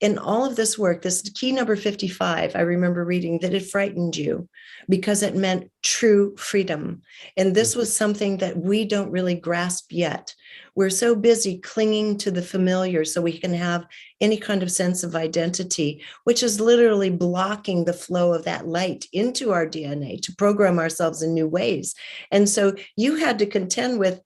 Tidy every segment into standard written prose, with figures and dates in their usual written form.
in all of this work, this key number 55, I remember reading that it frightened you because it meant true freedom. And this was something that we don't really grasp yet. We're so busy clinging to the familiar so we can have any kind of sense of identity, which is literally blocking the flow of that light into our DNA to program ourselves in new ways. And so you had to contend with,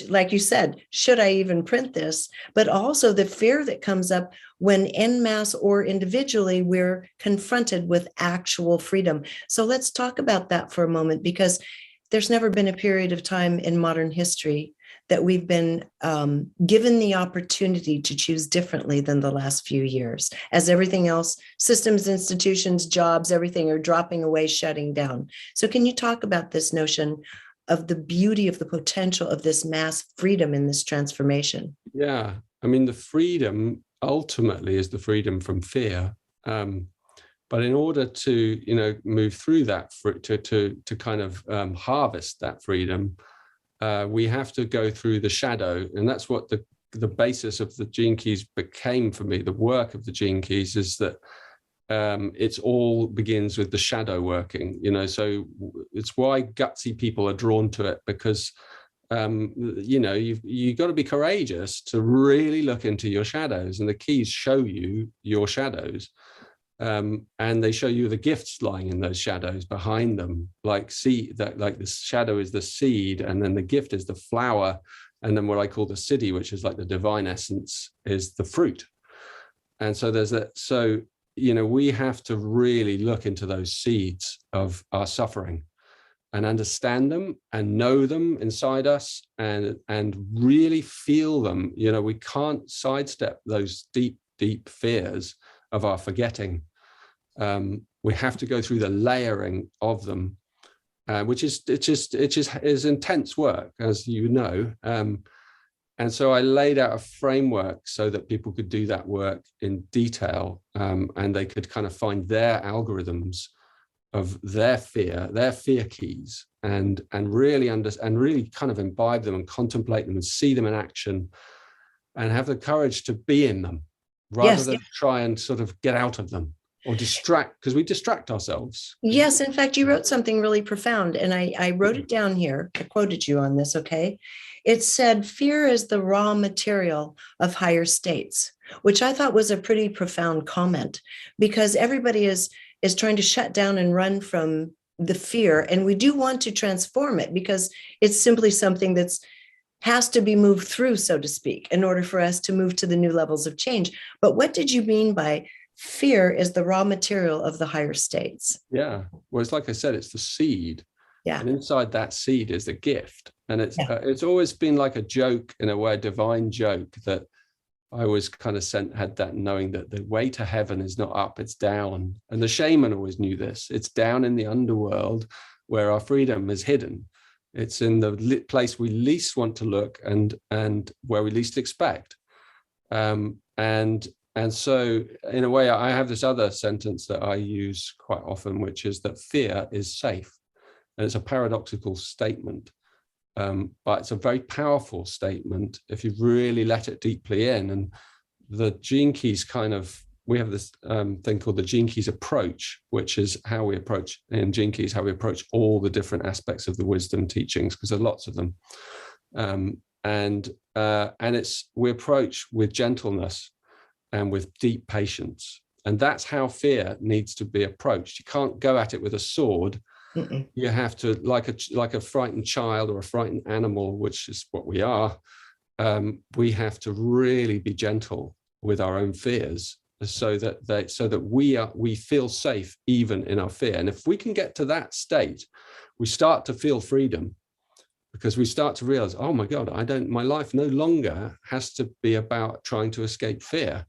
like you said, should I even print this? But also the fear that comes up when en masse or individually we're confronted with actual freedom. So let's talk about that for a moment, because there's never been a period of time in modern history that we've been given the opportunity to choose differently than the last few years, as everything else, systems, institutions, jobs, everything are dropping away, shutting down. So can you talk about this notion of the beauty of the potential of this mass freedom in this transformation? Yeah, I mean, the freedom ultimately is the freedom from fear. But in order to, move through that, to kind of harvest that freedom, we have to go through the shadow. And that's what the basis of the Gene Keys became for me. The work of the Gene Keys is that it's all begins with the shadow working, so it's why gutsy people are drawn to it, because you've got to be courageous to really look into your shadows, and the keys show you your shadows, and they show you the gifts lying in those shadows behind them, like the shadow is the seed, and then the gift is the flower, and then what I call the siddhi, which is like the divine essence, is the fruit. And so there's that. So we have to really look into those seeds of our suffering and understand them and know them inside us, and really feel them. We can't sidestep those deep, deep fears of our forgetting. We have to go through the layering of them, which is intense work, as you know. And so I laid out a framework so that people could do that work in detail, and they could kind of find their algorithms of their fear keys, and really really kind of imbibe them and contemplate them and see them in action, and have the courage to be in them rather than try and sort of get out of them or distract, because we distract ourselves. Yes, in fact, you wrote something really profound, and I wrote it down here. I quoted you on this, okay? It said, fear is the raw material of higher states, which I thought was a pretty profound comment, because everybody is trying to shut down and run from the fear. And we do want to transform it, because it's simply something that's has to be moved through, so to speak, in order for us to move to the new levels of change. But what did you mean by fear is the raw material of the higher states? Yeah, well, it's like I said, it's the seed. Yeah. And inside that seed is the gift. And it's always been like a joke, in a way, a divine joke, that I was kind of had that knowing that the way to heaven is not up, it's down. And the shaman always knew this. It's down in the underworld where our freedom is hidden. It's in the place we least want to look, and where we least expect. And so in a way, I have this other sentence that I use quite often, which is that fear is safe. And it's a paradoxical statement, but it's a very powerful statement if you really let it deeply in. And the Gene Keys we have this thing called the Gene Keys approach, which is how we approach in Gene Keys, how we approach all the different aspects of the wisdom teachings, because there are lots of them. And we approach with gentleness and with deep patience. And that's how fear needs to be approached. You can't go at it with a sword. Mm-mm. You have to, like a frightened child or a frightened animal, which is what we are, we have to really be gentle with our own fears, so that we feel safe even in our fear. And if we can get to that state, we start to feel freedom, because we start to realize, oh my God, my life no longer has to be about trying to escape fear.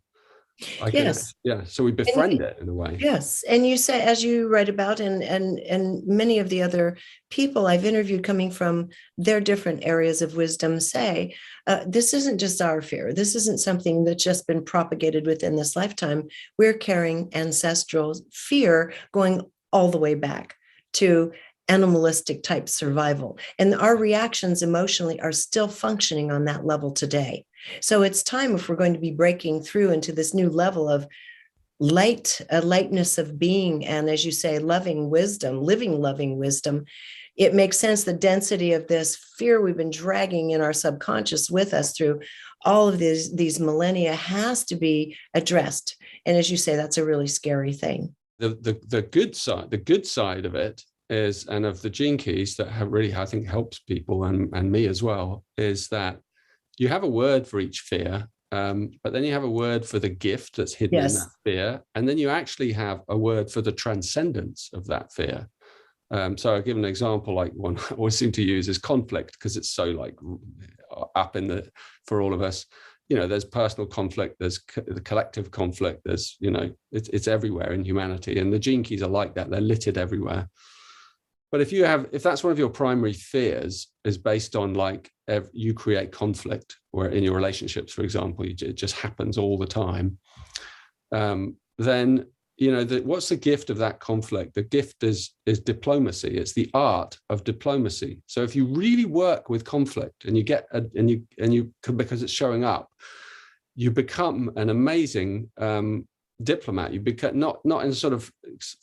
So we befriend it in a way. Yes. And you say, as you write about, and many of the other people I've interviewed coming from their different areas of wisdom say, this isn't just our fear. This isn't something that's just been propagated within this lifetime. We're carrying ancestral fear going all the way back to animalistic type survival. And our reactions emotionally are still functioning on that level today. So it's time, if we're going to be breaking through into this new level of a lightness of being, and as you say, loving wisdom, living loving wisdom, it makes sense the density of this fear we've been dragging in our subconscious with us through all of these millennia has to be addressed. And as you say, that's a really scary thing. The good side of it is, and of the gene keys that have really, I think, helps people and me as well, is that you have a word for each fear, but then you have a word for the gift that's hidden in that fear, and then you actually have a word for the transcendence of that fear. So I'll give an example, like one I always seem to use is conflict, because it's so like up in the, for all of us, you know, there's personal conflict, there's the collective conflict, there's, you know, it's everywhere in humanity, and the gene keys are like that, they're littered everywhere. But if that's one of your primary fears, is based on like you create conflict, where in your relationships, for example, it just happens all the time, then, you know, what's the gift of that conflict? The gift is diplomacy. It's the art of diplomacy. So if you really work with conflict and you get because it's showing up, you become an amazing diplomat. You become not in a sort of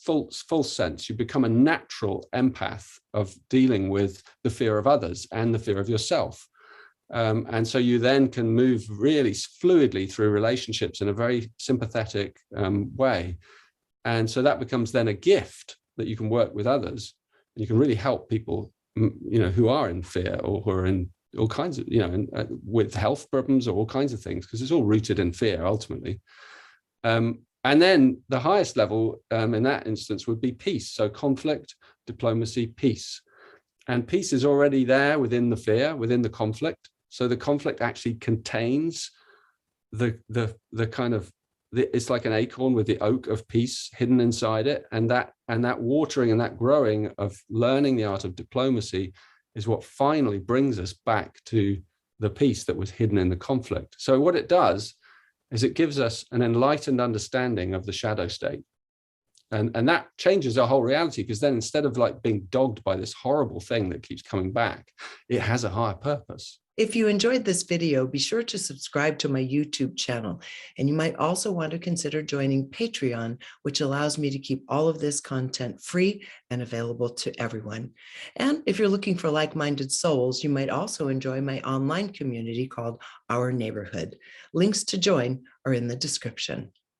false sense. You become a natural empath of dealing with the fear of others and the fear of yourself. And so you then can move really fluidly through relationships in a very sympathetic way. And so that becomes then a gift that you can work with others, and you can really help people, you know, who are in fear or who are in all kinds of, you know, with health problems or all kinds of things, because it's all rooted in fear ultimately. And then the highest level in that instance would be peace. So conflict, diplomacy, peace. And peace is already there within the fear, within the conflict. So the conflict actually contains the kind of, it's like an acorn with the oak of peace hidden inside it. And that watering and that growing of learning the art of diplomacy is what finally brings us back to the peace that was hidden in the conflict. So what it does is it gives us an enlightened understanding of the shadow state. And that changes our whole reality, because then instead of like being dogged by this horrible thing that keeps coming back, it has a higher purpose. If you enjoyed this video, be sure to subscribe to my YouTube channel. And you might also want to consider joining Patreon, which allows me to keep all of this content free and available to everyone. And if you're looking for like-minded souls, you might also enjoy my online community called Our Neighborhood. Links to join are in the description.